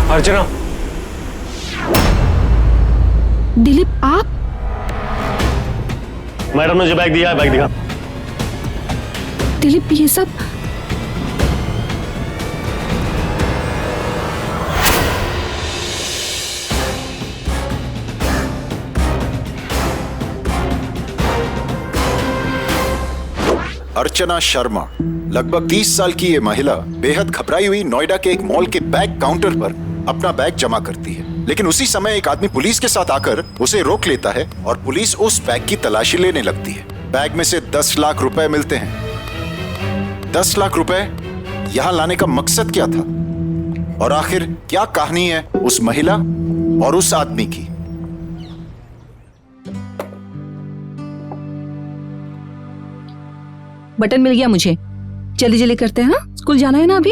अर्चना। दिलीप आप? मैडम ने जो बैग दिया है, बैग दिखा। दिलीप ये सब अर्चना शर्मा, लगभग 30 साल की ये महिला बेहद घबराई हुई नोएडा के एक मॉल के बैग काउंटर पर अपना बैग जमा करती है, लेकिन उसी समय एक आदमी पुलिस के साथ आकर उसे रोक लेता है और पुलिस उस बैग की तलाशी लेने लगती है। बैग में से 10 लाख रुपए मिलते हैं। 10 लाख रुपए यहाँ लाने का मकसद क्या था और आखिर क्या कहानी है उस महिला और उस आदमी की? बटन मिल गया मुझे। जल्दी जल्दी करते हैं, हाँ स्कूल जाना है ना अभी।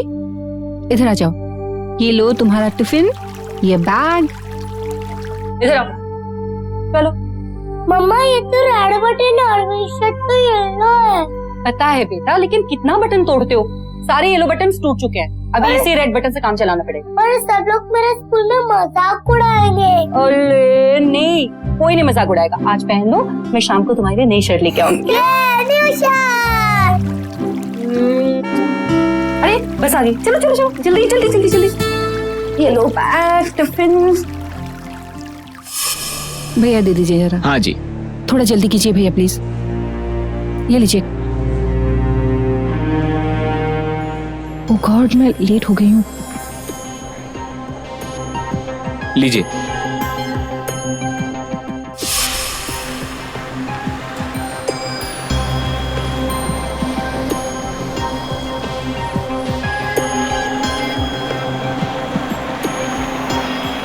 इधर आ जाओ, ये लो तुम्हारा टिफिन, ये बैग। इधर आओ, चलो। मम्मा ये तो रेड बटन और शर्ट तो येलो है। पता है बेटा, लेकिन कितना बटन तोड़ते हो? सारे येलो बटन टूट चुके हैं, अभी इसी रेड बटन से काम चलाना पड़ेगा। पर सब लोग मेरे स्कूल में मजाक उड़ाएंगे। अरे नहीं, कोई नहीं मजाक उड़ाएगा। आज पहन लो, मैं शाम को तुम्हारे लिए नई शर्ट लेके आऊंगी। अरे बस आ गई, चलो चलो चलो, जल्दी जल्दी जल्दी जल्दी। ये लो बैग, टिफिन। भैया दे दीजिए जरा। हाँ जी। थोड़ा जल्दी कीजिए भैया प्लीज। ये लीजिए। ओह गॉड, मैं लेट हो गई हूँ। लीजिए।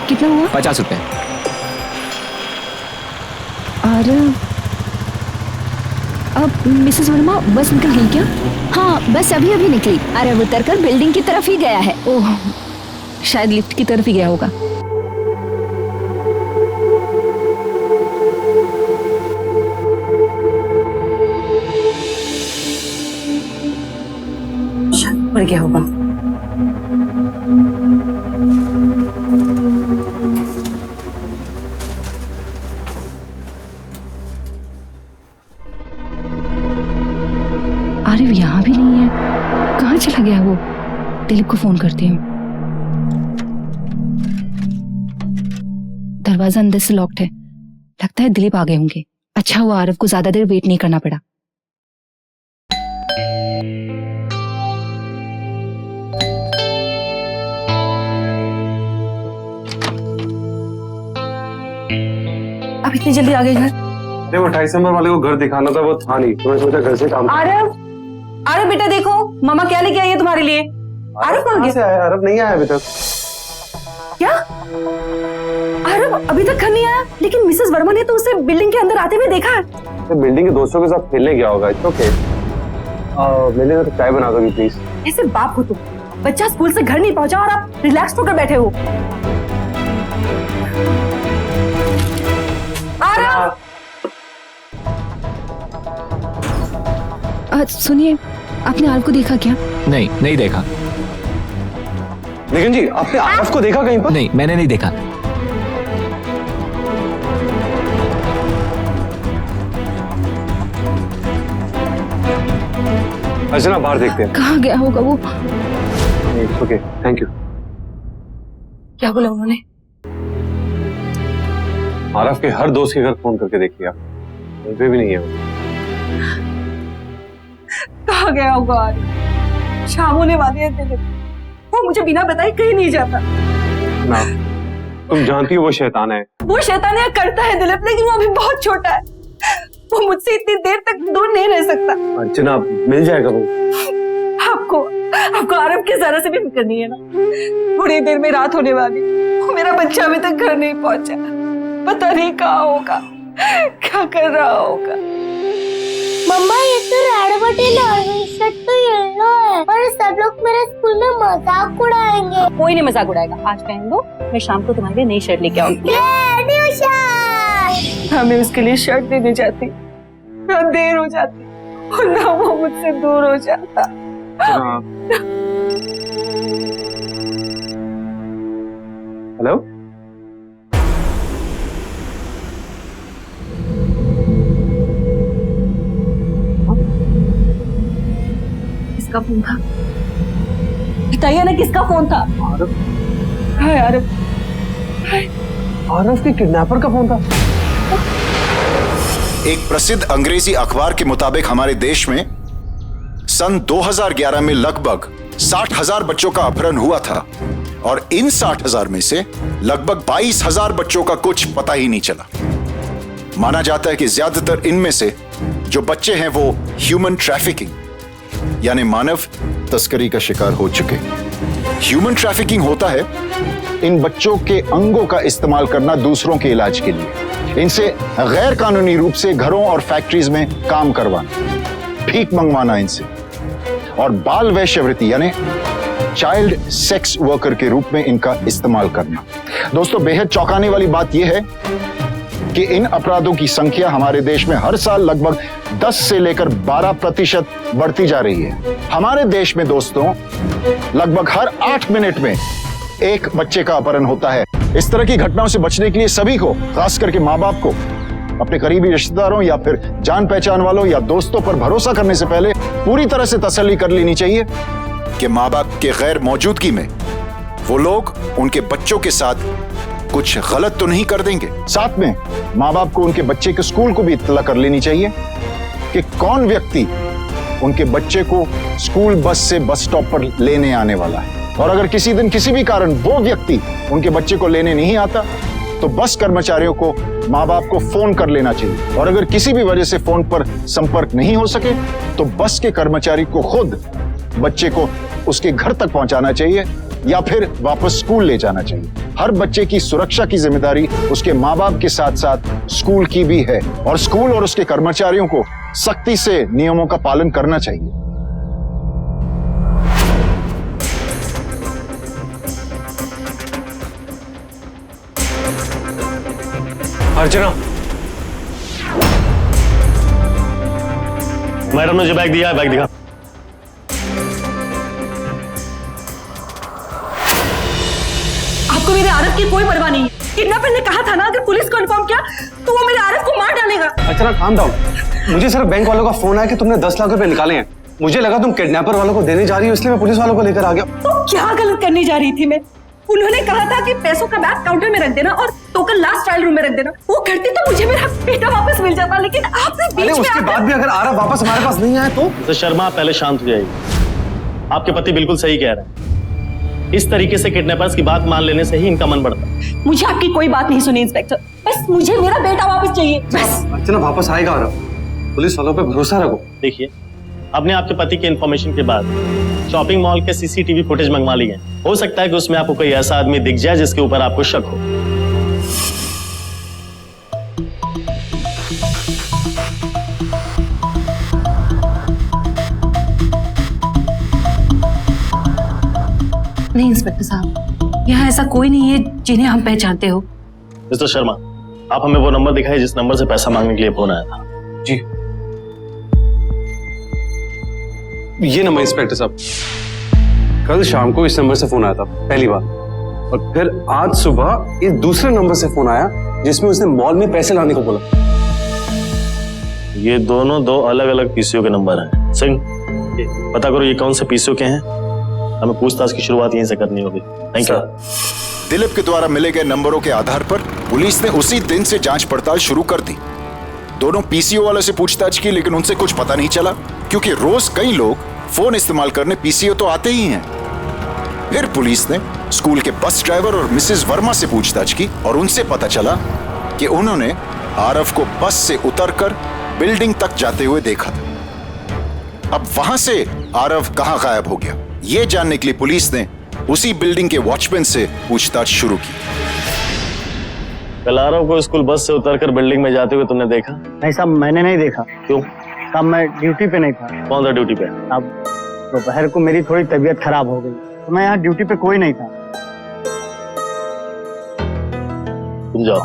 कितना हुआ? 50 रुपए। और अब मिसेस वर्मा बस निकल गई क्या? हाँ बस अभी अभी निकली। अरब उतरकर बिल्डिंग की तरफ ही गया है। ओह शायद लिफ्ट की तरफ ही गया होगा। शायद पड़ गया होगा। आरिफ यहाँ भी नहीं है, कहाँ चला गया वो? दिलीप को फोन करती हूँ। दरवाजा अंदर से लॉक्ड है, लगता है दिलीप आ गए होंगे। अच्छा हुआ आरिफ को ज्यादा देर वेट नहीं करना पड़ा। अब इतनी जल्दी आ गए घर? वो 28 नंबर वाले को घर दिखाना था, वो था नहीं, तो मैं सोचा घर से काम। अरे बेटा देखो, मामा क्या लेके आई है तुम्हारे लिए। आरव कहाँ गया? आरव नहीं आया अभी तक। क्या? आरव अभी तक घर नहीं आया? लेकिन मिसेस वर्मा ने तो उसे बिल्डिंग के अंदर आते हुए देखा है। तो बिल्डिंग के दोस्तों के साथ खेलने गया होगा। ओके, मेरे लिए तो चाय बना दोगी प्लीज। ऐसे बाप हो तुम, बच्चा स्कूल से घर नहीं पहुंचा और आप रिलैक्स होकर बैठे हो। आरव! सुनिए, आपने आरव को देखा क्या? नहीं, नहीं देखा। लेकिन जी आपने आरव को देखा कहीं पर? नहीं, मैंने नहीं देखा। अर्चना बाहर देखते हैं। कहाँ गया होगा वो? Okay, thank you. क्या बोला उन्होंने? आरव के हर दोस्त के घर फोन करके देख लिया, कहीं पे भी नहीं है वो। कहाँ गया होगा? शाम होने वाली है, वो मुझे बिना बताए कहीं नहीं जाता। ना, तुम जानती हो वो शैतान है। वो शैतानियां करता है दिलीप, लेकिन वो अभी बहुत छोटा है। वो मुझसे इतनी देर तक दूर नहीं रह सकता। अर्चना मिल जाएगा वो। आपको आरव के जरा से भी फिक्र नहीं है ना? थोड़ी देर में रात होने वाली, वो मेरा बच्चा अभी तक घर नहीं पहुंचा। पता नहीं कहाँ होगा, क्या कर रहा होगा। मम्मा ये तो रेड बटन और शर्ट तो येलो है, और सब लोग मेरे स्कूल में मजाक उड़ाएंगे। कोई नहीं मजाक उड़ाएगा, आज पहन लो, मैं शाम को तुम्हारे लिए नई शर्ट लेके आऊंगी। New shirt. हाँ, मैं उसके लिए शर्ट देने जाती, ना देर हो जाती और ना वो मुझसे दूर हो जाता। हेलो, किसका फोन था? बताइए ना किसका फोन था? हाय आरव, आरव के किडनैपर का फोन था। एक प्रसिद्ध अंग्रेजी अखबार के मुताबिक हमारे देश में सन 2011 में लगभग 60,000 बच्चों का अपहरण हुआ था और इन 60,000 में से लगभग 22,000 बच्चों का कुछ पता ही नहीं चला। माना जाता है कि ज्यादातर इनमें से जो बच्चे हैं वो ह्यूमन ट्रैफिकिंग यानी मानव तस्करी का शिकार हो चुके। ह्यूमन ट्रैफिकिंग होता है इन बच्चों के अंगों का इस्तेमाल करना दूसरों के इलाज के लिए, इनसे गैर कानूनी रूप से घरों और फैक्ट्रीज में काम करवाना, भीख मंगवाना इनसे, और बाल वैश्यवृत्ति यानी चाइल्ड सेक्स वर्कर के रूप में इनका इस्तेमाल करना। दोस्तों, बेहद चौंकाने वाली बात यह है कि इन अपराधों की संख्या हमारे देश में हर साल लगभग 10 से लेकर 12% बढ़ती जा रही है। हमारे देश में दोस्तों लगभग हर 8 मिनट में एक बच्चे का अपहरण होता है। इस तरह की घटनाओं से बचने के लिए सभी को, खास करके माँ बाप को, अपने करीबी रिश्तेदारों या फिर जान पहचान वालों या दोस्तों पर भरोसा करने से पहले पूरी तरह से तसल्ली कर लेनी चाहिए कि माँ बाप के गैर मौजूदगी में वो लोग उनके बच्चों के साथ कुछ गलत तो नहीं कर देंगे। साथ में माँ बाप को उनके बच्चे के स्कूल को भी इत्तला कर लेनी चाहिए कि कौन व्यक्ति उनके बच्चे को स्कूल बस से बस स्टॉप पर लेने आने वाला है, और अगर किसी दिन किसी भी कारण वो व्यक्ति उनके बच्चे को लेने नहीं आता तो बस कर्मचारियों को माँ बाप को फोन कर लेना चाहिए, और अगर किसी भी वजह से फोन पर संपर्क नहीं हो सके तो बस के कर्मचारी को खुद बच्चे को उसके घर तक पहुंचाना चाहिए या फिर वापस स्कूल ले जाना चाहिए। हर बच्चे की सुरक्षा की जिम्मेदारी उसके माँ बाप के साथ साथ स्कूल की भी है, और स्कूल और उसके कर्मचारियों को सख्ती से नियमों का पालन करना चाहिए। अर्चना, मैडम ने जो बैग दिया है, बैग दिखा। आपको मेरे आरव की कोई परवाह नहीं है। किडनैपर ने कहा था ना अगर पुलिस को इन्फॉर्म किया तो वो मेरे आरव को मार डालेगा। अर्चना काम डाउन। मुझे सिर्फ बैंक वालों का फोन आया कि तुमने 10 लाख रुपए निकाले हैं। मुझे लगा तुम किडनैपर वालों को देने जा रही हो, इसलिए मैं पुलिस वालों को लेकर आ गया। तो क्या गलत करने जा रही थी मैं? उन्होंने कहा था कि पैसों का बैग काउंटर में रख देना और टोकन लास्ट ट्रायल रूम में रख देना। वो करती तो मुझे मेरा बेटा वापस मिल जाता, लेकिन आपने बीच में उसके बाद भी अगर आरव वापस हमारे पास नहीं आया तो शर्मा, आप पहले शांत हो जाइए। आपके पति बिल्कुल सही कह रहे हैं। इस तरीके से किडनैपर्स की बात मान लेने से ही इनका मन बढ़ता है। मुझे आपकी कोई बात नहीं सुनी इंस्पेक्टर, बस मुझे मेरा बेटा वापस चाहिए, बस। अर्चना वापस आएगा आरव, पुलिस वालों पे भरोसा रखो। देखिए, आपने आपके पति के इन्फॉर्मेशन के बाद शॉपिंग मॉल के सीसीटीवी फुटेज मंगवा लिए हैं। हो सकता है कि उसमें आपको कोई ऐसा आदमी दिख जाए जिसके ऊपर आपको शक हो। नहीं इंस्पेक्टर साहब, यहाँ ऐसा कोई नहीं है जिन्हें हम पहचानते हो। मिस्टर शर्मा, आप हमें वो नंबर दिखाइए जिस नंबर से पैसा मांगने के लिए फोन आया था। जी, ये नंबर इंस्पेक्टर साहब, कल शाम को इस नंबर से फोन आया था पहली बार, और फिर आज सुबह इस दूसरे नंबर से फोन आया जिसमें उसने मॉल में पैसे लाने को बोला। ये दोनों दो अलग अलग पीसीओ के नंबर हैं। सिंह, पता करो ये कौन से पीसीओ के हैं। हमें पूछताछ की शुरुआत यहीं से करनी होगी। Thank you. दिलीप के द्वारा मिले गए नंबरों के आधार पर पुलिस ने उसी दिन से जांच पड़ताल शुरू कर दी। दोनों पीसीओ वालों से पूछताछ की, लेकिन उनसे कुछ पता नहीं चला, क्योंकि रोज कई लोग फोन इस्तेमाल करने पीसीओ तो आते ही हैं। फिर पुलिस ने स्कूल के बस ड्राइवर और मिसेस वर्मा से पूछताछ की और उनसे पता चला कि उन्होंने आरव को बस से उतरकर बिल्डिंग तक जाते हुए देखा था। अब वहां से आरव कहां गायब हो गया, यह जानने के लिए पुलिस ने उसी बिल्डिंग के वॉचमैन से पूछताछ शुरू की। कल आरव को स्कूल बस से उतरकर बिल्डिंग में जाते हुए तुमने देखा? नहीं साहब, मैंने नहीं देखा। क्यों? साहब मैं ड्यूटी पे नहीं था। कौन था ड्यूटी पे? अब दोपहर को मेरी थोड़ी तबीयत खराब हो गई तो मैं यहाँ ड्यूटी पे कोई नहीं था। तुम जाओ।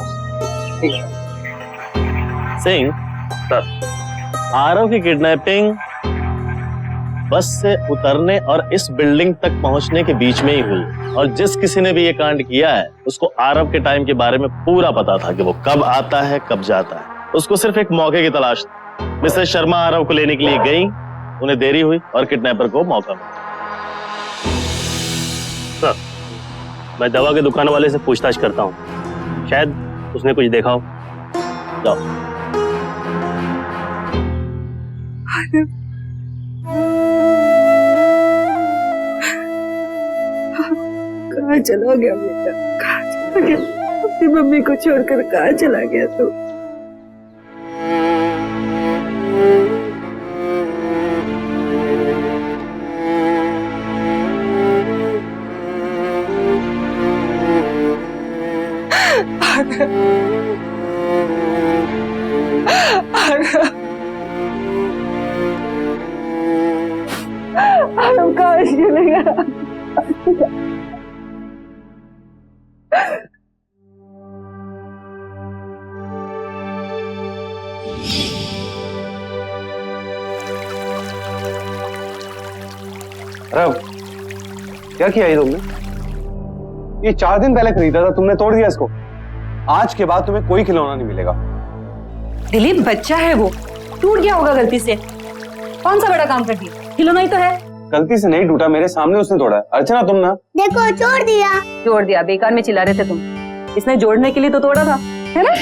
सिंह सर, आरव की किडनैपिंग बस से उतरने और इस बिल्डिंग तक पहुंचने के बीच में ही हुई और जिस किसी ने भी ये कांड किया है उसको आरव के टाइम के बारे में पूरा पता था कि वो कब आता है कब जाता है। उसको सिर्फ एक मौके की तलाश थी। मिसेस शर्मा आरव को लेने के लिए गई, उन्हें देरी हुई और किडनैपर को मौका मिला। सर, मैं दवा के दुकान वाले से पूछताछ करता हूँ, शायद उसने कुछ देखा हो। जाओ। कहाँ चला गया बेटा? कहाँ चला गया? अपनी मम्मी को छोड़कर कहाँ चला गया तू? आरव कहाँ चले गया? रव, क्या किया ये तुमने? ये 4 दिन पहले खरीदा था, तुमने तोड़ दिया इसको। आज के बाद तुम्हें कोई खिलौना नहीं मिलेगा। दिलीप बच्चा है वो, टूट गया होगा गलती से। कौन सा बड़ा काम कर दिया? खिलौना ही तो है। गलती से नहीं टूटा, मेरे सामने उसने तोड़ा है। अर्चना तुम ना। देखो जोड़ दिया। जोड़ दिया? बेकार में चिल्ला रहे थे तुम। इसने जोड़ने के लिए तो तोड़ा था, है ना?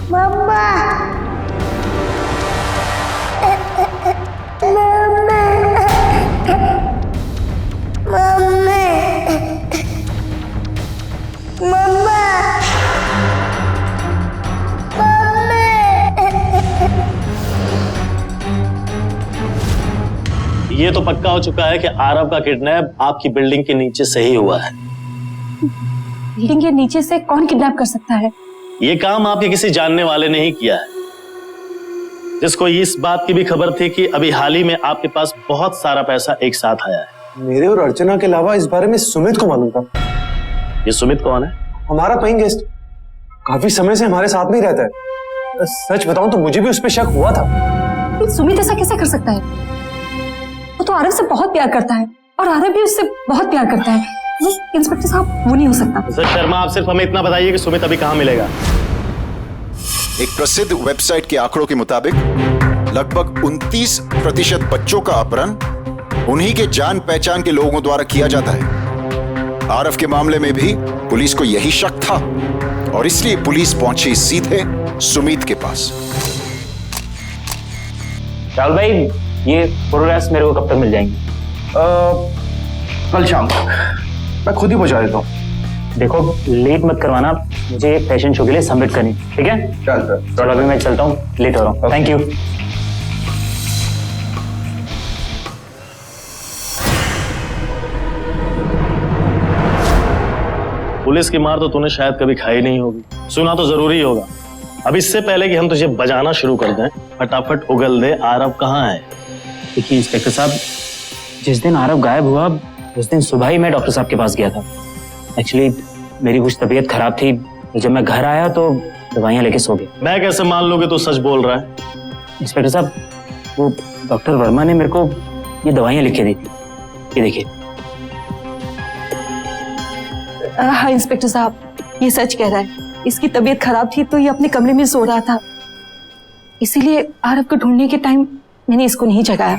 मम्मा ये तो पक्का हो चुका है कि आरव का किडनैप आपकी बिल्डिंग के नीचे से ही हुआ है। बिल्डिंग के नीचे से कौन किडनैप कर सकता है? ये काम आपके किसी जानने वाले ने ही किया है, जिसको इस बात की भी खबर थी कि अभी हाल ही में आपके पास बहुत सारा पैसा एक साथ आया है। मेरे और अर्चना के अलावा इस बारे में सुमित को मालूम था। ये सुमित कौन है? हमारा पेइंग गेस्ट, काफी समय से हमारे साथ में ही रहता है। सच बताऊं तो मुझे भी उस पर शक हुआ था। सुमित ऐसा कैसे कर सकता है? वो तो आरव से बहुत प्यार करता है और आरव भी उससे बहुत प्यार करता है। इंस्पेक्टर साहब, वो नहीं हो सकता। सर शर्मा, आप सिर्फ हमें इतना बताइए कि सुमित अभी कहाँ मिलेगा। एक प्रसिद्ध वेबसाइट के आंकड़ों के मुताबिक लगभग 29% बच्चों का अपहरण उन्हीं के जान पहचान के लोगों द्वारा किया जाता है। आरव के मामले में भी पुलिस को यही शक था और इसलिए पुलिस पहुंची सीधे सुमित के पास। राहुल भाई, ये फोटोग्राफ्स मेरे को कब तक मिल जाएंगे? कल शाम तक। मैं खुद ही पहुंचा देता हूँ। देखो, लेट मत करवाना, मुझे एक फैशन शो के लिए सबमिट करनी, ठीक है? चलो अभी मैं चलता हूँ, लेट हो रहा हूँ। Thank you. पुलिस की मार तो तूने शायद कभी खाई नहीं होगी, सुना तो जरूर ही होगा। अब इससे पहले कि हम तुझे बजाना शुरू कर दें, फटाफट उगल दे, आरव कहाँ है? देखिए इंस्पेक्टर साहब, जिस दिन आरव गायब हुआ उस दिन सुबह ही मैं डॉक्टर साहब के पास गया था। एक्चुअली मेरी कुछ तबीयत खराब थी, तो जब मैं घर आया तो दवाइयाँ लेके सो गया। मैं कैसे मान लूं कि तू सच बोल रहा है? इंस्पेक्टर साहब, वो डॉक्टर वर्मा ने मेरे को ये दवाइयाँ लिख के दी थी, ये देखिए। हाँ इंस्पेक्टर साहब, ये सच कह रहा है। इसकी तबीयत खराब थी तो ये अपने कमरे में सो रहा था, इसीलिए आरव को ढूंढने के टाइम मैंने इसको नहीं जगाया।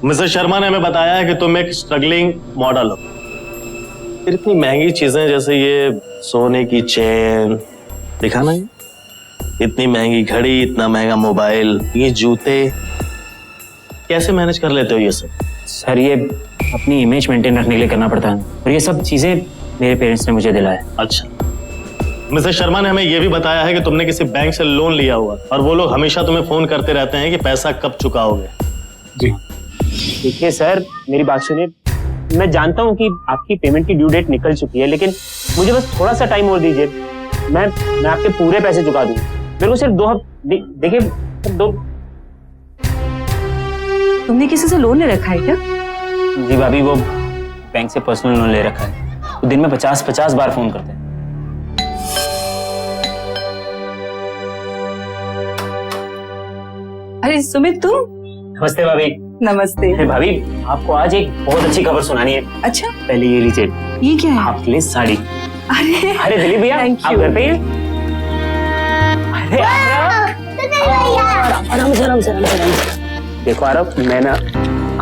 मिसेस शर्मा ने हमें बताया है कि तुम एक स्ट्रगलिंग मॉडल हो। फिर इतनी महंगी चीजें जैसे ये सोने की चेन, दिखा ना, इतनी महंगी घड़ी, इतना महंगा मोबाइल, ये जूते, कैसे मैनेज कर लेते हो ये सब? सर ये अपनी इमेज मेंटेन रखने के लिए करना पड़ता है, और ये सब चीजें मेरे पेरेंट्स ने मुझे दिलाया। अच्छा, मिसेस शर्मा ने हमें यह भी बताया है कि तुमने किसी बैंक से लोन लिया हुआ, और वो लोग हमेशा तुम्हें फोन करते रहते हैं कि पैसा कब चुकाओगे। जी देखिए सर, मेरी बात सुनिए। मैं जानता हूँ कि आपकी पेमेंट की ड्यू डेट निकल चुकी है, लेकिन मुझे बस थोड़ा सा टाइम और दीजिए। मैं आपके पूरे पैसे चुका दूंगा। मेरे को सिर्फ 2 हफ्ते देखिए, 2। तुमने किसी से लोन ले रखा है क्या? जी भाभी, वो बैंक से पर्सनल लोन ले रखा है। वो दिन में 50-50 बार फोन करते हैं। अरे सुमित, तुम? नमस्ते भाभी। नमस्ते। अरे भाभी, आपको आज एक बहुत अच्छी खबर सुनानी है। अच्छा, पहले ये लीजिए, ये क्या है? आपके लिए साड़ी। अरे दिलीप भैया, Thank आप you. घर पे ही हैं? अरे आराम से, आराम से, आराम से, आराम से। देखो आरव, मैं ना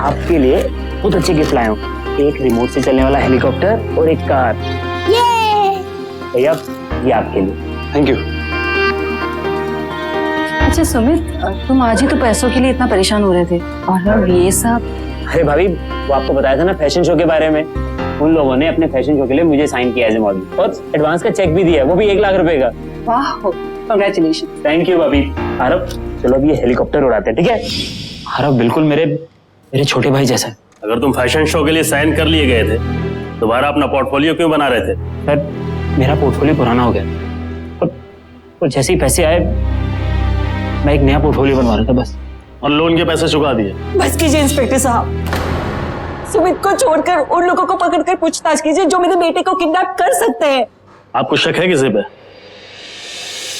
आपके लिए बहुत अच्छे गिफ्ट लाया हूँ। एक रिमोट से चलने वाला हेलीकॉप्टर और एक कार। भैया ये आपके लिए। Thank you. अच्छा सुमित, तुम आज ही तो पैसों के लिए इतना परेशान हो रहे थे, और अब ये सब? अरे भाभी, वो आपको बताया था ना फैशन शो के बारे में। उन लोगों ने अपने फैशन शो के लिए मुझे साइन किया एज ए मॉडल, और एडवांस का चेक भी दिया, वो भी 1 लाख रुपए का। वाह, कांग्रेचुलेशन। थैंक यू भाभी। आरव चलो अभी ये हेलीकॉप्टर उड़ाते हैं, ठीक है? आरव बिल्कुल मेरे छोटे भाई जैसा है। अगर तुम फैशन शो के लिए साइन कर लिए गए थे, दोबारा अपना पोर्टफोलियो क्यों बना रहे थे? सर मेरा पोर्टफोलियो पुराना हो गया, और जैसे ही पैसे आए मैं एक नया पोर्टफोलियो बनवा रहा था बस। और लोन के पैसे चुका दिए? बस कीजिए इंस्पेक्टर साहब, सुमित को छोड़कर उन लोगों को पकड़कर पूछताछ कीजिए जो मेरे बेटे को किडनैप कर सकते हैं। आपको शक है किसी पे?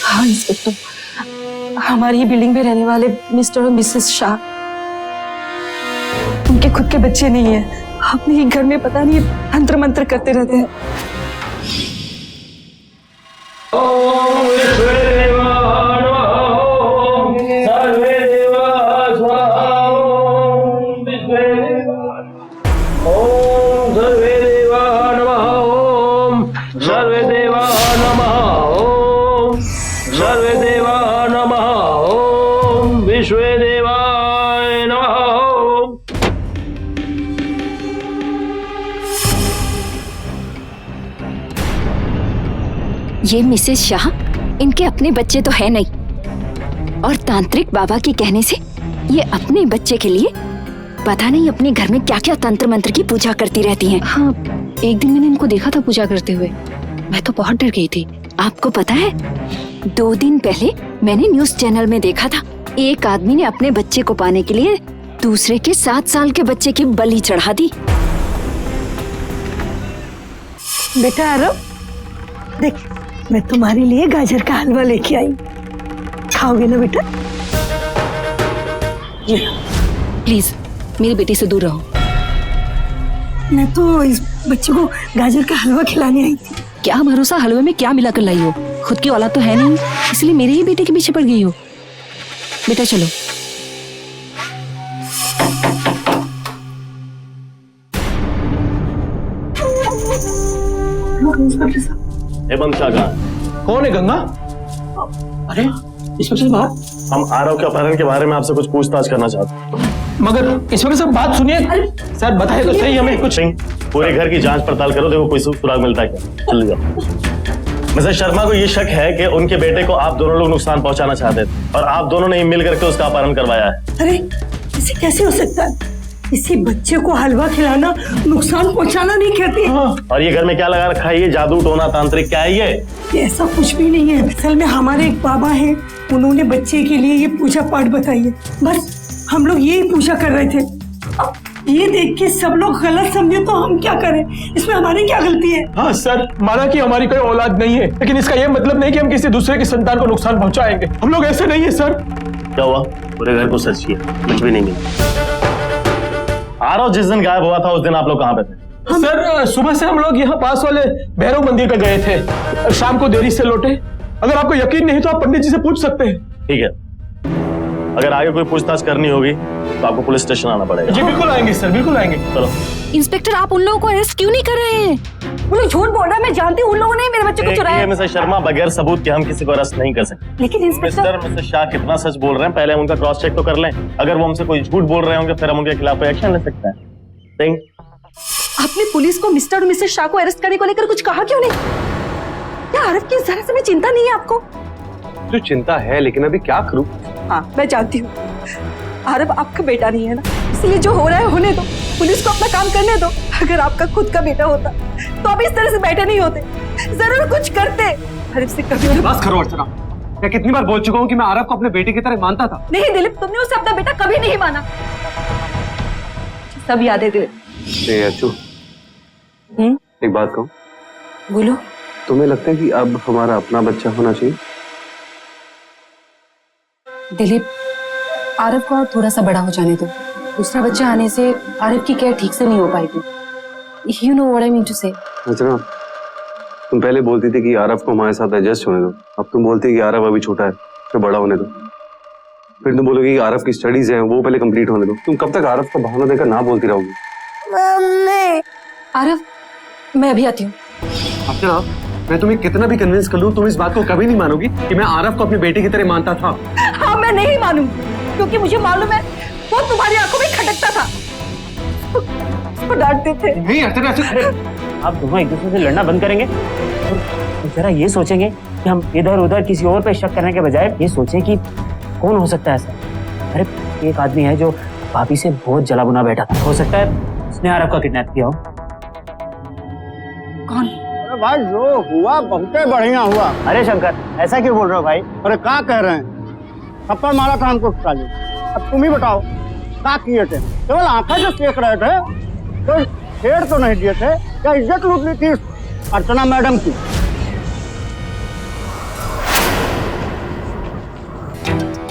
हाँ इंस्पेक्टर, हमारी ही बिल्डिंग में रहने वाले मिस्टर और मिसेस शाह, उनके खुद के बच्चे नहीं है, अपने ही घर में पता नहीं तंत्र मंत्र करते रहते हैं। ये मिसेस शाह इनके अपने बच्चे तो है नहीं, और तांत्रिक बाबा के कहने से ये अपने बच्चे के लिए पता नहीं अपने घर में क्या क्या तंत्र मंत्र की पूजा करती रहती हैं। हाँ, एक दिन मैंने इनको देखा था पूजा करते हुए, मैं तो बहुत डर गई थी। आपको पता है 2 दिन पहले मैंने न्यूज चैनल में देखा था, एक आदमी ने अपने बच्चे को पाने के लिए दूसरे के 7 साल के बच्चे की बलि चढ़ा दी। बेटा आरव, देख मैं तुम्हारे लिए गाजर का हलवा लेके आई, खाओगे ना बेटा? प्लीज मेरी बेटी से दूर रहो। मैं तो इस बच्चे को गाजर का हलवा खिलाने आई थी। क्या भरोसा हलवे में क्या मिला कर लाई हो, खुद की औलाद तो है नहीं, इसलिए मेरे ही बेटे के पीछे पड़ गई हो। बेटा चलो। ये बंद क्या कहा? कौन है गंगा? अरे इंस्पेक्टर साहब, हम आरव के अपहरण के बारे में आपसे कुछ पूछताछ करना चाहते हैं। मगर इंस्पेक्टर साहब बात सुनिए। सर बताइए तो सही हमें कुछ। नहीं, पूरे घर की जांच पड़ताल करो, देखो कोई सुराग मिलता है क्या। चल जाओ। मिसेस शर्मा को ये शक है कि उनके बेटे को आप दोनों लोग नुकसान पहुंचाना चाहते थे, और आप दोनों ने ही मिल करके उसका अपहरण करवाया है। अरे इसे कैसे हो सकता है? किसी बच्चे को हलवा खिलाना नुकसान पहुंचाना नहीं कहते। और ये घर में क्या लगा रखा है? ये जादू टोना तांत्रिक क्या है ये? ऐसा कुछ भी नहीं है। असल में हमारे एक बाबा हैं, उन्होंने बच्चे के लिए ये पूजा पाठ बताई है, बस हम लोग यही पूजा कर रहे थे। अब ये देख के सब लोग गलत समझे तो हम क्या करें? इसमें हमारी क्या गलती है? हाँ सर, माना कि हमारी कोई औलाद नहीं है, लेकिन इसका ये मतलब नहीं कि हम किसी दूसरे की संतान को नुकसान पहुंचाएंगे। हम लोग ऐसे नहीं है सर। क्या हुआ? पूरे घर को सर्च किया, कुछ भी नहीं मिला। आरव जिस दिन गायब हुआ था उस दिन आप लोग कहाँ पे थे? सर सुबह से हम लोग यहाँ पास वाले भैरव मंदिर पे गए थे, शाम को देरी से लौटे। अगर आपको यकीन नहीं तो आप पंडित जी से पूछ सकते हैं। ठीक है, अगर आगे कोई पूछताछ करनी होगी तो आपको पुलिस स्टेशन आना पड़ेगा। जी बिल्कुल आएंगे सर, बिल्कुल आएंगे। चलो। इंस्पेक्टर आप उन लोगों को अरेस्ट क्यों नहीं कर रहे हैं? वो लोग झूठ बोल रहा है, मैं जानती हूँ उन लोगों ने मेरे बच्चे को चुराया। मिस्टर शर्मा, बगैर सबूत के हम किसी को अरेस्ट नहीं कर सकते। लेकिन इंस्पेक्टर मिस्टर शाह कितना सच बोल रहे हैं, पहले हम उनका क्रॉस चेक तो कर लें। अगर वो हमसे कोई झूठ बोल रहे होंगे फिर हम उनके खिलाफ एक्शन ले सकते हैं। सिंह, आपने पुलिस को मिस्टर और मिसेस शाह को अरेस्ट करने को लेकर कुछ कहा क्यों नहीं? क्या आरव की जरा से भी चिंता नहीं है आपको? जो चिंता है, लेकिन अभी क्या करूं? हाँ मैं जानती हूँ, आरव आपका बेटा नहीं है ना, इसलिए जो हो रहा है होने दो, पुलिस को अपना काम करने दो। अगर आपका खुद का बेटा होता तो आप इस तरह से बैठे नहीं होते, जरूर कुछ करते। आरव से कभी बस करो अर्चना, मैं कितनी बार बोल चुका हूँ कि मैं आरव को अपने बेटे की तरह मानता था। नहीं दिलीप, तुमने उसे अपना बेटा कभी नहीं माना। सब याद है दिलीप। एक बात कहूँ, बोलो। तुम्हें लगता है कि अब हमारा अपना बच्चा होना चाहिए? दिलीप, आरव को और थोड़ा सा बड़ा हो जाने दो। दूसरा बच्चा आने से आरव की केयर ठीक से नहीं हो पाएगी। You know what I mean to say. अर्चना, तुम पहले बोलती थी कि आरव को हमारे साथ एडजस्ट होने दो, अब तुम बोलती कि आरव अभी छोटा है, तो बड़ा होने दो। फिर तुम बोलोगी कि आरव की स्टडीज हैं, वो पहले कंप्लीट होने दो। तुम कब तक आरव को बहाना देकर ना बोलती रहोगी? मम्मी, आरव, मैं अभी आती हूँ। अर्चना, मैं तुम्हें कितना भी कन्विंस कर लूं, तुम इस बात को कभी नहीं मानोगी कि मैं आरव को अपने बेटे की तरह मानता था। हाँ मैं नहीं मानूंगी, क्योंकि मुझे मालूम है वो तुम्हारी आंखों में खटकता था, उसको डांटते थे। नहीं अर्चना, आप दोनों एक दूसरे से लड़ना बंद करेंगे और जरा ये सोचेंगे कि हम इधर उधर किसी और पे शक करने के बजाय ये सोचें कि कौन हो सकता है ऐसा। अरे एक आदमी है जो भाभी से बहुत जला बुना बैठा था, हो सकता है उसने आरव का किडनैप किया हो। कौन? अरे भाई जो हुआ बहुत बढ़िया हुआ। अरे शंकर, ऐसा क्यों बोल रहे हो भाई? अरे क्या कह रहे हैं, थप्पड़ मारा था हमको काली। अब तुम ही बताओ क्या किए थे? केवल आंखें जो सेक रहे थे, तो छेड़ तो नहीं दिए थे, क्या इज्जत लूट ली थी अर्चना मैडम की?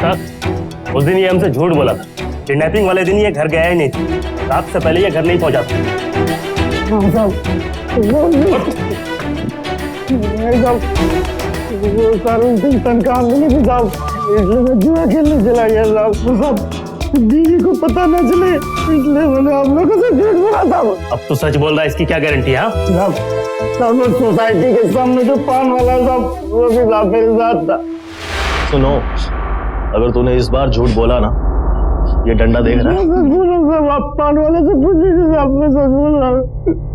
सर, उस दिन ये हमसे झूठ बोला था। किडनैपिंग वाले दिन ये घर गया ही नहीं था। रात से पहले ये घर नहीं पहुंचा था। इसलिए मैं जुआ खेलने चला गया साहब, दीदी को पता न चले, इसलिए मैंने आप लोगों से झूठ बोला था। अब तो सच बोल रहा है, इसकी क्या गारंटी है? सब लोग सोसाइटी के सामने जो पान वाला साहब, वो भी साहब मेरे साथ था। सुनो, अगर तूने इस बार झूठ बोला ना, ये डंडा देख रहा है। आप पान वाले से पूछिए, आप मैं सच बोल रहा हूँ।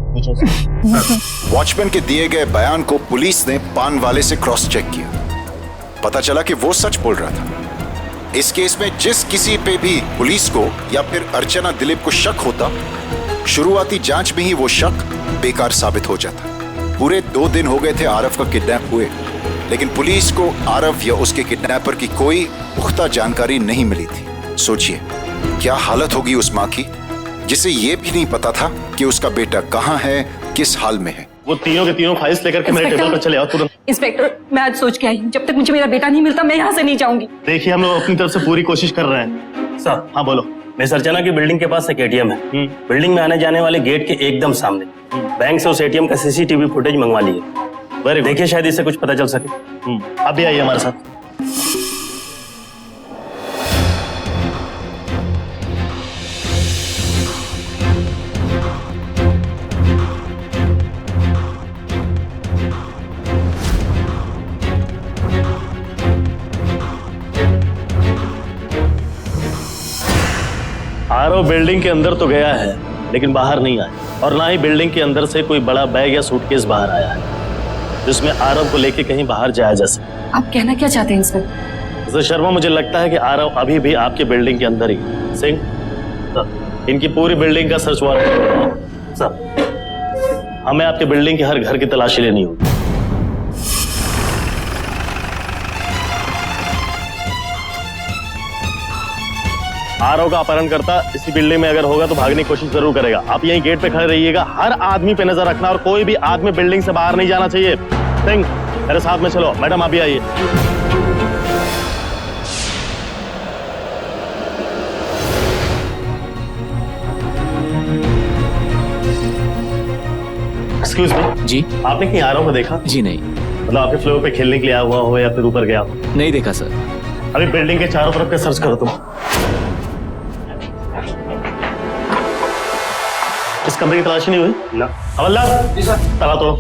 वॉचमैन के दिए गए बयान को पुलिस ने पान वाले से क्रॉस चेक किया। पता चला कि वो सच बोल रहा था। इस केस में जिस किसी पे भी पुलिस को या फिर अर्चना दिलीप को शक होता, शुरुआती जांच में ही वो शक बेकार साबित हो जाता। पूरे 2 दिन हो गए थे आरव का किडनैप हुए, लेकिन पुलिस को आरव या उसके किडनैपर की कोई पुख्ता जानकारी नहीं मिली थी। सोचिए क्या हालत होगी उस माँ की जिसे ये भी नहीं पता था कि उसका बेटा कहाँ है, किस हाल में है। वो तीनों के तीनों फाइल्स लेकर के मेरे टेबल पर चले आओ तुरंत। इंस्पेक्टर, मैं आज सोच के आई हूँ, जब तक मुझे मेरा बेटा नहीं मिलता मैं यहाँ से नहीं जाऊंगी। देखिए, हम लोग अपनी तरफ से पूरी कोशिश कर रहे हैं। सर, हाँ बोलो। मिस अर्चना की बिल्डिंग के पास एक एटीएम है। बिल्डिंग में आने जाने वाले गेट के एकदम सामने। बैंक से उस एटीएम का सीसीटीवी फुटेज मंगवा लिए। Very good. देखिए, शायद इससे कुछ पता चल सके। आप भी आइए हमारे साथ। आरव बिल्डिंग के अंदर तो गया है, लेकिन बाहर नहीं आया, और ना ही बिल्डिंग के अंदर से कोई बड़ा बैग या सूटकेस बाहर आया है जिसमें आरव को लेके कहीं बाहर जाया जा सके। आप कहना क्या चाहते हैं इंस्पेक्टर? मिस्टर शर्मा, मुझे लगता है कि आरव अभी भी आपके बिल्डिंग के अंदर ही। सिंह, इनकी पूरी बिल्डिंग का सर्च वारंट। सर, हमें आपके बिल्डिंग के हर घर की तलाशी लेनी होगी। आरव का अपहरणकर्ता इसी बिल्डिंग में अगर होगा तो भागने की कोशिश जरूर करेगा। आप यहीं गेट पे खड़े रहिएगा, हर आदमी पे नजर रखना और कोई भी आदमी बिल्डिंग से बाहर नहीं जाना चाहिए। सिंह, मेरे साथ में चलो। मैडम, आप भी आइए। एक्सक्यूज मी जी, आपने कहीं आरव को देखा? जी नहीं। मतलब आपके फ्लोर पे खेलने के लिए आया हुआ हो या फिर ऊपर गया हो? नहीं देखा सर। अभी बिल्डिंग के चारों तरफ का सर्च करो तुम। कमरे की तलाशी नहीं हुई ना। हवलदार, जी सर। ताला तोड़ो।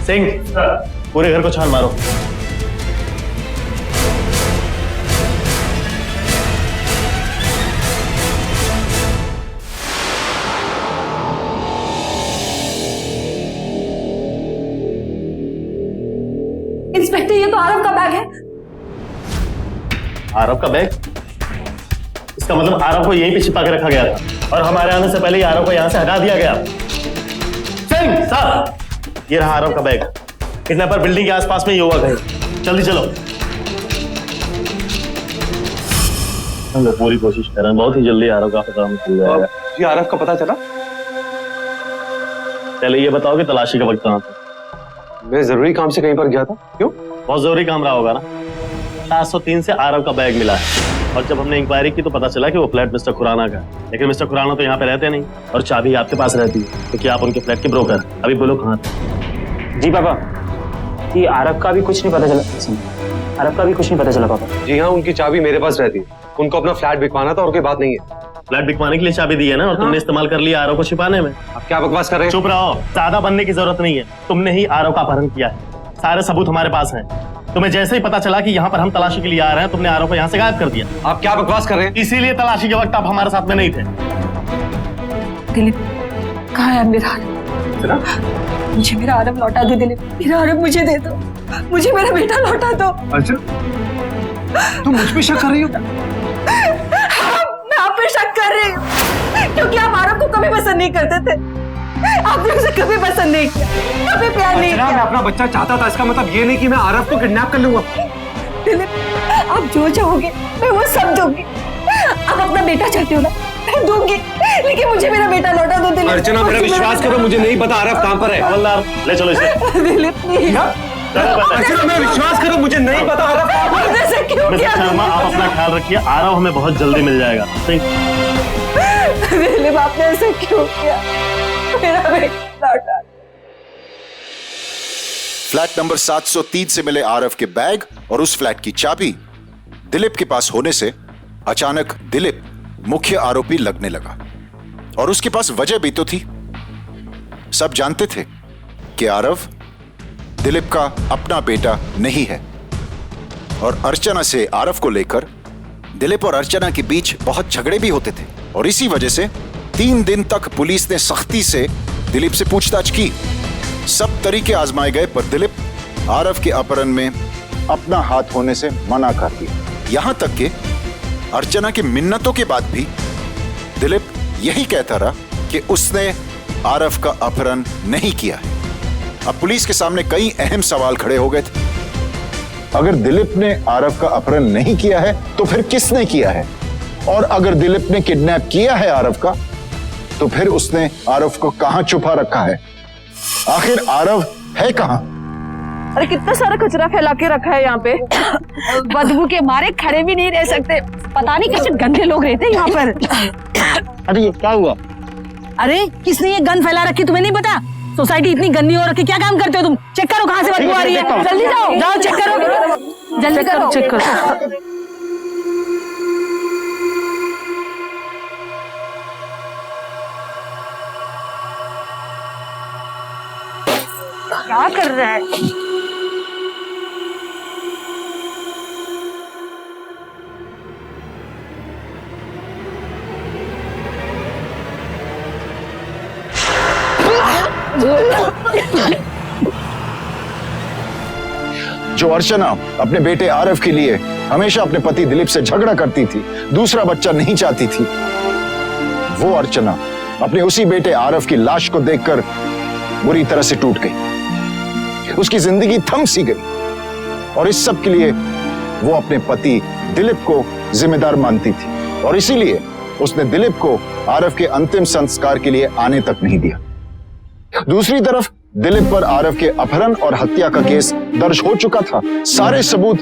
सिंह, पूरे घर को छान मारो। इंस्पेक्टर, ये तो आरव का बैग है। आरव का बैग? इसका मतलब आरव को यहीं पे छिपा के रखा गया था और हमारे आने से पहले ही आरव को यहां से हटा दिया गया। सिंह साहब, ये रहा आरव का बैग। किडनैपर बिल्डिंग के आसपास में ही होगा कहीं। जल्दी चलो। हम लोग पूरी कोशिश कर रहे हैं, बहुत ही जल्दी आरव का पता हमें चल जाएगा। ये आरव का पता चला? पहले ये बताओ कि तलाशी का वक्त कहाँ था? मैं जरूरी काम से कहीं पर गया था। क्यों? बहुत जरूरी काम रहा होगा ना। 703 से आरव का बैग मिला है और जब हमने इंक्वायरी की तो पता चला कि वो फ्लैट मिस्टर खुराना का है। लेकिन मिस्टर खुराना तो यहाँ पे रहते नहीं और चाबी आपके पास रहती है, तो क्या आप उनके फ्लैट के ब्रोकर? अभी बोलो कहाँ थे? जी पापा, जी आरव का भी कुछ नहीं पता चला। आरव का भी कुछ नहीं पता चला पापा। जी हाँ, उनकी चाबी मेरे पास रहती है। उनको अपना फ्लैट बिकवाना था और कोई बात नहीं है। फ्लैट बिकवाने के लिए चाबी दी है ना, और तुमने इस्तेमाल कर लिया आरव को छिपाने में। आप क्या बकवास कर रहे हैं? चुप रहो, ज्यादा बनने की जरूरत नहीं है। तुमने ही आरव का अपहरण किया है, सारे सबूत हमारे पास हैं। तुम्हें जैसे ही पता चला कि यहाँ पर हम तलाशी के लिए आ रहे हैं, तुमने आरव को यहाँ से गायब कर दिया। आप क्या बकवास कर रहे हैं? इसीलिए तलाशी के वक्त आप हमारे साथ में नहीं थे। दिलीप, कहाँ है मेरा आरव? मुझे मेरा आरव लौटा दो दिलीप। मेरा आरव मुझे दे दो, मुझे मेरा बेटा लौटा दो। अच्छा, तुम मुझ पे शक कर रही हो? मैं आप पे शक कर रही हूँ क्योंकि आप आरव को कभी पसंद नहीं करते थे। आपने उसे कभी पसंद नहीं किया, कभी प्यार नहीं किया। मैं अपना बच्चा चाहता था, इसका मतलब ये नहीं कि मैं आरव को किडनैप कर लूंगा। दिलीप, आप जो चाहोगे मैं वो सब दूंगी। आप अपना बेटा चाहते हो ना, मैं दूंगी, लेकिन मुझे मेरा बेटा लौटा दो दिलीप। अर्चना, मेरा विश्वास करो, मुझे नहीं पता आरव कहाँ पर है। हवलदार, ले चलो इसे। दिलीप प्लीज। अर्चना, मेरा विश्वास करो, मुझे नहीं पता आरव कहाँ पर है। ऐसा क्यों मिस्टर किया? शर्मा, आप अपना ख्याल रखिए, आरव हमें बहुत जल्दी मिल जाएगा। दिलीप, आपने ऐसा क्यों किया? मेरा बेटा लौटा। फ्लैट नंबर 703 से मिले आरव के बैग और उस फ्लैट की चाबी दिलीप के पास होने से अचानक दिलीप मुख्य आरोपी लगने लगा। और उसके पास वजह भी तो थी। सब जानते थे कि आरव दिलीप का अपना बेटा नहीं है और अर्चना से आरव को लेकर दिलीप और अर्चना के बीच बहुत झगड़े भी होते थे। और इसी वजह से 3 दिन तक पुलिस ने सख्ती से दिलीप से पूछताछ की। सब तरीके आजमाए गए पर दिलीप आरव के अपहरण में अपना हाथ होने से मना कर दिया। यहां तक कि अर्चना की मिन्नतों के बाद भी दिलीप यही कहता रहा कि उसने आरव का अपहरण नहीं किया है। अब पुलिस के सामने कई अहम सवाल खड़े हो गए थे। अगर दिलीप ने आरव का अपहरण नहीं किया है तो फिर किसने किया है? और अगर दिलीप ने किडनैप किया है आरव का तो फिर उसने आरव को कहां छुपा रखा है? आखिर आरव है कहां? अरे कितना सारा कचरा फैला के रखा है यहाँ पे। बदबू के मारे खड़े भी नहीं रह सकते। पता नहीं कैसे गंदे लोग रहते हैं यहाँ पर। अरे ये क्या हुआ? अरे किसने ये गंद फैला रखी तुम्हें नहीं पता? सोसाइटी इतनी गंदी हो रखी, क्या काम करते हो तुम? चेक करो कहाँ से बदबू आ रही है। जल्दी जाओ, जाओ चेक करो, जल्दी करो, चेक करो। क्या कर रहा है? जो अर्चना अपने बेटे आरव के लिए हमेशा अपने पति दिलीप से झगड़ा करती थी, दूसरा बच्चा नहीं चाहती थी, वो अर्चना अपने उसी बेटे आरव की लाश को देखकर बुरी तरह से टूट गई। उसकी जिंदगी थम सी गई और इस सब के लिए वो अपने पति दिलीप को जिम्मेदार मानती थी और इसीलिए उसने दिलीप को आरव के अंतिम संस्कार के लिए आने तक नहीं दिया। दूसरी तरफ दिलीप पर आरव के अपहरण और हत्या का केस दर्ज हो चुका था। सारे सबूत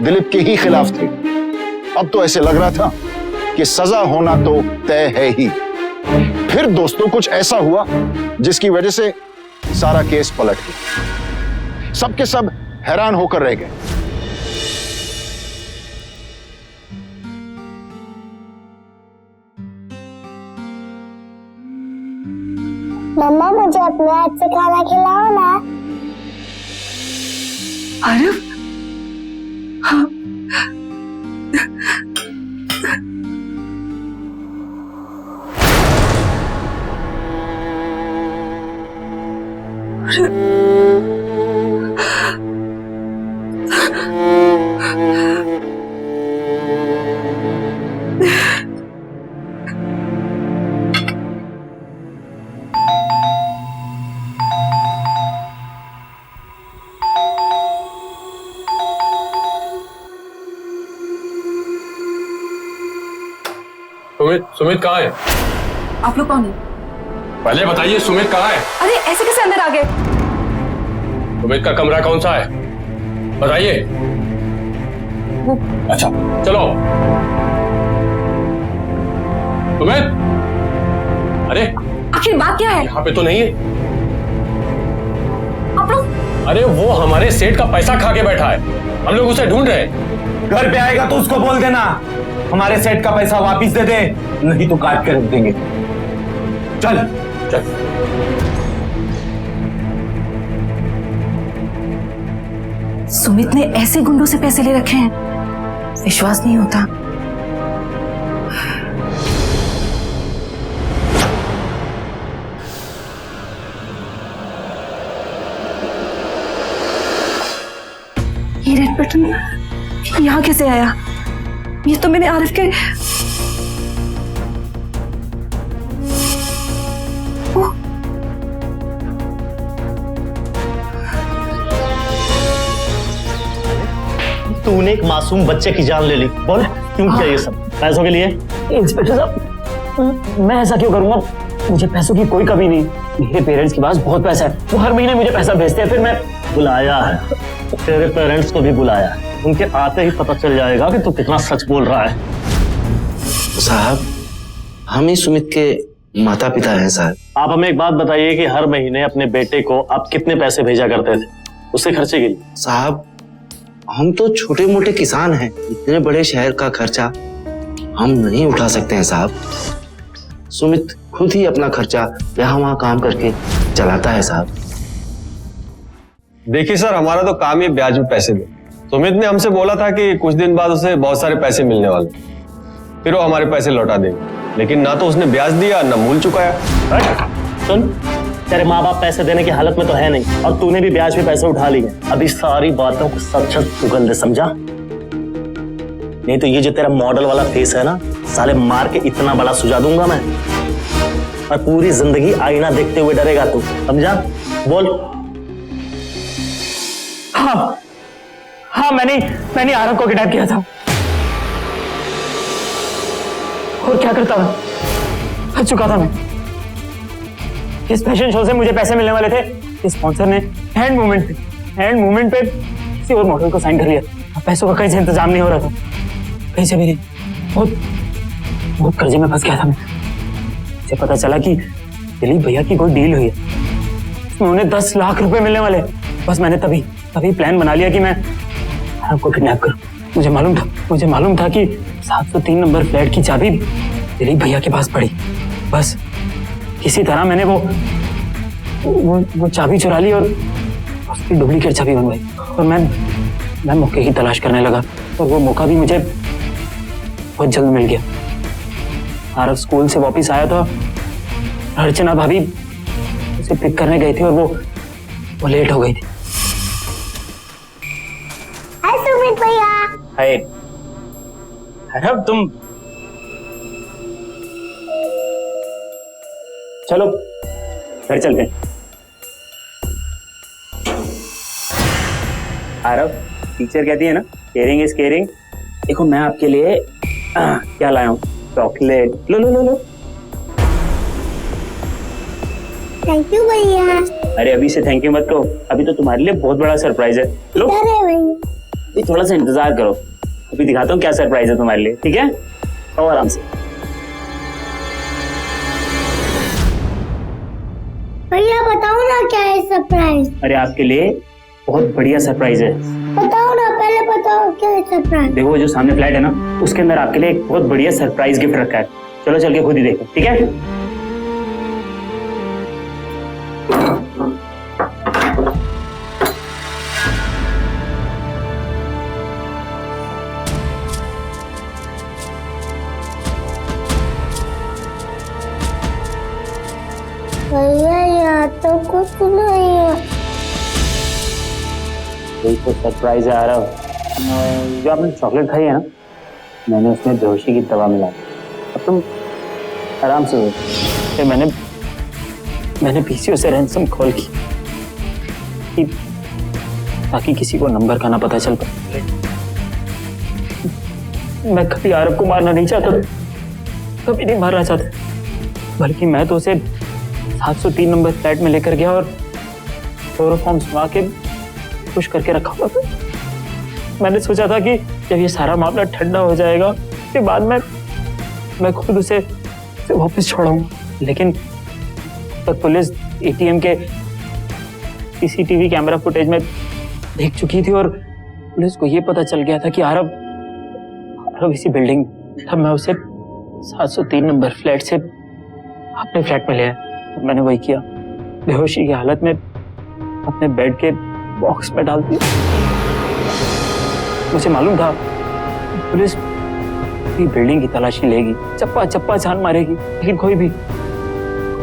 दिलीप के ही खिलाफ थे। अब तो ऐसे लग रहा था कि सजा होना तो तय है ही। फिर दोस्तों कुछ ऐसा हुआ जिसकी वजह से सारा केस पलट गया। सबके सब हैरान होकर रह गए। मम्मा मुझे अपने हाथ से खाना खिलाओ ना। आरव, हाँ। सुमित कहाँ है? आप लोग कौन है? पहले बताइए सुमित कहाँ है? अरे ऐसे कैसे अंदर आ गए? सुमित का कमरा कौन सा है? बताइए। अच्छा चलो। सुमित, अरे आखिर बात क्या है? यहाँ पे तो नहीं है। आप लोग? अरे वो हमारे सेठ का पैसा खा के बैठा है, हम लोग उसे ढूंढ रहे हैं। घर पे आएगा तो उसको बोल देना हमारे सेठ का पैसा वापिस दे दे, नहीं तो काट के रख देंगे। चल चल। सुमित ने ऐसे गुंडों से पैसे ले रखे हैं, विश्वास नहीं होता। ये रेड बटन यहाँ कैसे आया? ये तो मैंने आरिफ के तूने एक मासूम बच्चे की जान ले ली। बोल क्यों किया ये सब? पैसों के लिए? इंस्पेक्टर साहब, मैं ऐसा क्यों करूंगा? मुझे पैसों की कोई कमी नहीं। मेरे पेरेंट्स के पास बहुत पैसा है, वो हर महीने मुझे पैसा भेजते हैं। फिर मैं बुलाया है, तेरे पेरेंट्स को भी बुलाया है। उनके आते ही पता चल जाएगा कि तू कितना सच बोल रहा है। साहब, हम ही सुमित के माता पिता हैं साहब। आप हमें एक बात बताइए कि हर महीने अपने बेटे को आप कितने पैसे भेजा करते थे उसके खर्चे के लिए? साहब, हम तो छोटे मोटे किसान हैं, इतने बड़े शहर का खर्चा हम नहीं उठा सकते हैं साहब। सुमित खुद ही अपना खर्चा यहाँ वहाँ काम करके चलाता है साहब। देखिए सर, हमारा तो काम ही ब्याज में पैसे दे। सुमित ने हमसे बोला था कि कुछ दिन बाद उसे बहुत सारे पैसे मिलने वाले, फिर वो हमारे पैसे लौटा देंगे, लेकिन ना तो उसने ब्याज दिया ना मूल चुकाया। सुन, तेरे माँ बाप पैसे देने की हालत में तो है नहीं, और तूने भी ब्याज पे पैसे उठा लिए। अभी सारी बातों को सच सच उगल दे, समझा? नहीं तो ये जो तेरा मॉडल वाला फेस है ना, साले मार के इतना बड़ा सुझा दूंगा मैं, और पूरी जिंदगी आईना देखते हुए डरेगा तू, समझा? बोल। हाँ, मैंने आरव को किडनैप किया था। और क्या करता मैं? फंस चुका था मैं। इस फैशन शो से मुझे पैसे मिलने वाले थे, इस स्पॉन्सर ने हैंड मूवमेंट पे किसी और मॉडल को साइन कर लिया। अब पैसों का कहीं से इंतजाम नहीं हो रहा था, कहीं से भी नहीं। बहुत कर्जे में फंस गया था मैं। मुझे पता चला कि दिलीप भैया की कोई डील हुई है, उसमें उन्हें 10 लाख रुपए मिलने वाले। बस मैंने तभी प्लान बना लिया कि मैं आपको किडनैप करूं। मुझे मालूम था कि 703 नंबर फ्लैट की चाबी दिलीप भैया के पास पड़ी। बस किसी तरह मैंने वो चाबी चुरा ली और उसकी डुप्लीकेट चाबी बनवाई, और मैं मौके की तलाश करने लगा, और वो मौका भी मुझे बहुत जल्द मिल गया। आरव स्कूल से वापस आया था, अर्चना भाभी उसे पिक करने गई थी और वो लेट हो गई थी। हाय सुमित भैया। हाय आरव, तुम चलो घर चलते हैं। आरव, टीचर कहती है ना, केयरिंग इज केयरिंग। देखो मैं आपके लिए क्या लाया हूँ, चॉकलेट। लो। थैंक यू भैया। अरे अभी से थैंक यू मत करो, अभी तो तुम्हारे लिए बहुत बड़ा सरप्राइज है। लो, अरे भैया, अभी थोड़ा सा इंतजार करो, अभी दिखाता हूँ क्या सरप्राइज है तुम्हारे लिए, ठीक है? और आराम से। भैया बताओ बताओ ना क्या है सरप्राइज। अरे आपके लिए बहुत बढ़िया सरप्राइज है। बताओ ना, पहले बताओ क्या है सरप्राइज। देखो जो सामने फ्लैट है ना, उसके अंदर आपके लिए एक बहुत बढ़िया सरप्राइज गिफ्ट रखा है। चलो चल के खुद ही देखो, ठीक है? भैया यहाँ तो कुछ नहीं है। यही तो सरप्राइज आ रहा हो। जो आपने चॉकलेट खाई है ना, मैंने उसमें बेहोशी की दवा मिला दी। अब तुम आराम से हो। फिर मैंने पीसीओ से रैंसम कॉल की कि ताकि किसी को नंबर का ना पता चल पाए। मैं कभी आरव को मारना नहीं चाहता था, कभी नहीं मारना चाहता, बल्कि मैं तो उसे 703 नंबर फ्लैट में लेकर गया और क्लोरोफॉर्म सुना के खुश करके रखा हुआ था। मैंने सोचा था कि जब ये सारा मामला ठंडा हो जाएगा उसके बाद मैं खुद उसे वापस छोड़ाऊंगा। लेकिन तब पुलिस एटीएम के सीसीटीवी कैमरा फुटेज में देख चुकी थी और पुलिस को ये पता चल गया था कि आरव इसी बिल्डिंग में। तब मैं उसे 703 नंबर फ्लैट से अपने फ्लैट में ले आया। मैंने वही किया, बेहोशी की हालत में अपने बेड के बॉक्स में डाल दिया। मुझे मालूम था पुलिस बिल्डिंग की तलाशी लेगी, चप्पा चप्पा छान मारेगी, लेकिन कोई भी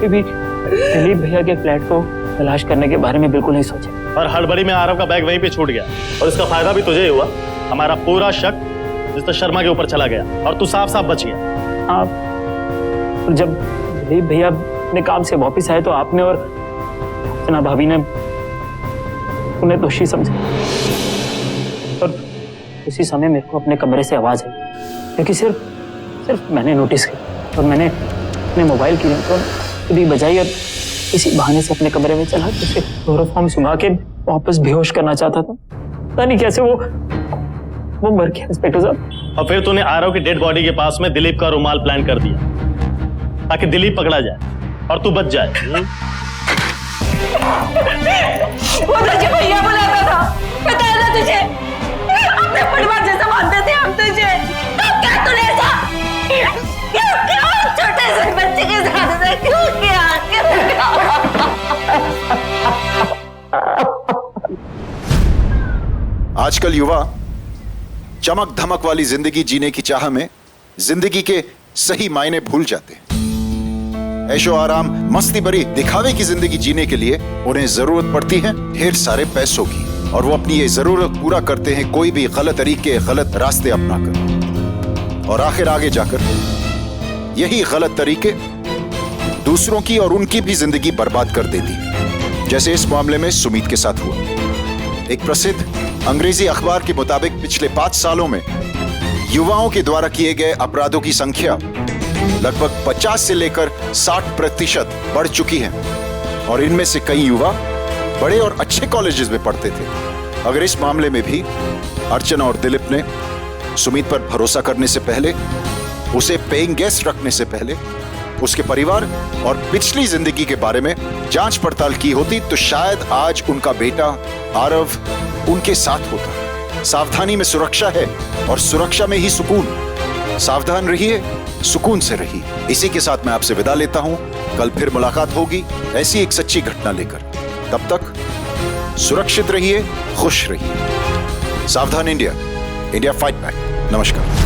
दिलीप भैया के फ्लैट को तलाश करने के बारे में बिल्कुल नहीं सोचे। और हड़बड़ी में आरव का बैग वहीं पे छूट गया और इसका फायदा भी तुझे हुआ। हमारा पूरा शक मिस्टर शर्मा के ऊपर चला गया और तू साफ साफ बच गया। हाँ, जब दिलीप भैया अपने काम से वापस आए तो आपने और अर्चना भाभी ने उन्हें दोषी समझा और उसी समय मेरे को अपने कमरे से आवाज आई, क्योंकि सिर्फ मैंने नोटिस किया और मैंने अपने मोबाइल की रिंगटोन खुद ही बजाई और इसी बहाने से अपने कमरे में चला उसे क्लोरोफॉर्म सुंघा के वापस बेहोश करना चाहता था। पता नहीं कैसे वो मर गया इंस्पेक्टर साहब। और फिर तूने आरव की डेड बॉडी के पास में दिलीप का रुमाल प्लान कर दिया ताकि दिलीप पकड़ा जाए और तू बच जाए। वो तुझे भैया बुलाता था, पता है ना तुझे? अपने परिवार जैसा मानते थे हम तुझे। तो क्या तूने ऐसा क्यों छोटे से बच्चे के साथ ऐसा क्यों किया? आजकल युवा चमक धमक वाली जिंदगी जीने की चाह में जिंदगी के सही मायने भूल जाते हैं। ऐशो आराम मस्ती भरी दिखावे की जिंदगी जीने के लिए उन्हें जरूरत पड़ती है ढेर सारे पैसों की, और वो अपनी ये जरूरत पूरा करते हैं कोई भी गलत तरीके गलत रास्ते अपनाकर, और आखिर आगे जाकर यही गलत तरीके दूसरों की और उनकी भी जिंदगी बर्बाद कर देती है, जैसे इस मामले में सुमित के साथ हुआ। एक प्रसिद्ध अंग्रेजी अखबार के मुताबिक पिछले 5 सालों में युवाओं के द्वारा किए गए अपराधों की संख्या लगभग 50 से लेकर 60% बढ़ चुकी है, और इनमें से कई युवा बड़े और अच्छे कॉलेजेस में पढ़ते थे। अगर इस मामले में भी अर्चना और दिलीप ने सुमित पर भरोसा करने से पहले, उसे पेइंग गेस्ट रखने से पहले, उसके परिवार और पिछली जिंदगी के बारे में जांच पड़ताल की होती, तो शायद आज उनका बेटा आरव उनके साथ होता। सावधानी में सुरक्षा है और सुरक्षा में ही सुकून। सावधान रहिए, सुकून से रहिए। इसी के साथ मैं आपसे विदा लेता हूं। कल फिर मुलाकात होगी ऐसी एक सच्ची घटना लेकर। तब तक सुरक्षित रहिए, खुश रहिए। सावधान इंडिया, इंडिया फाइट बैक। नमस्कार।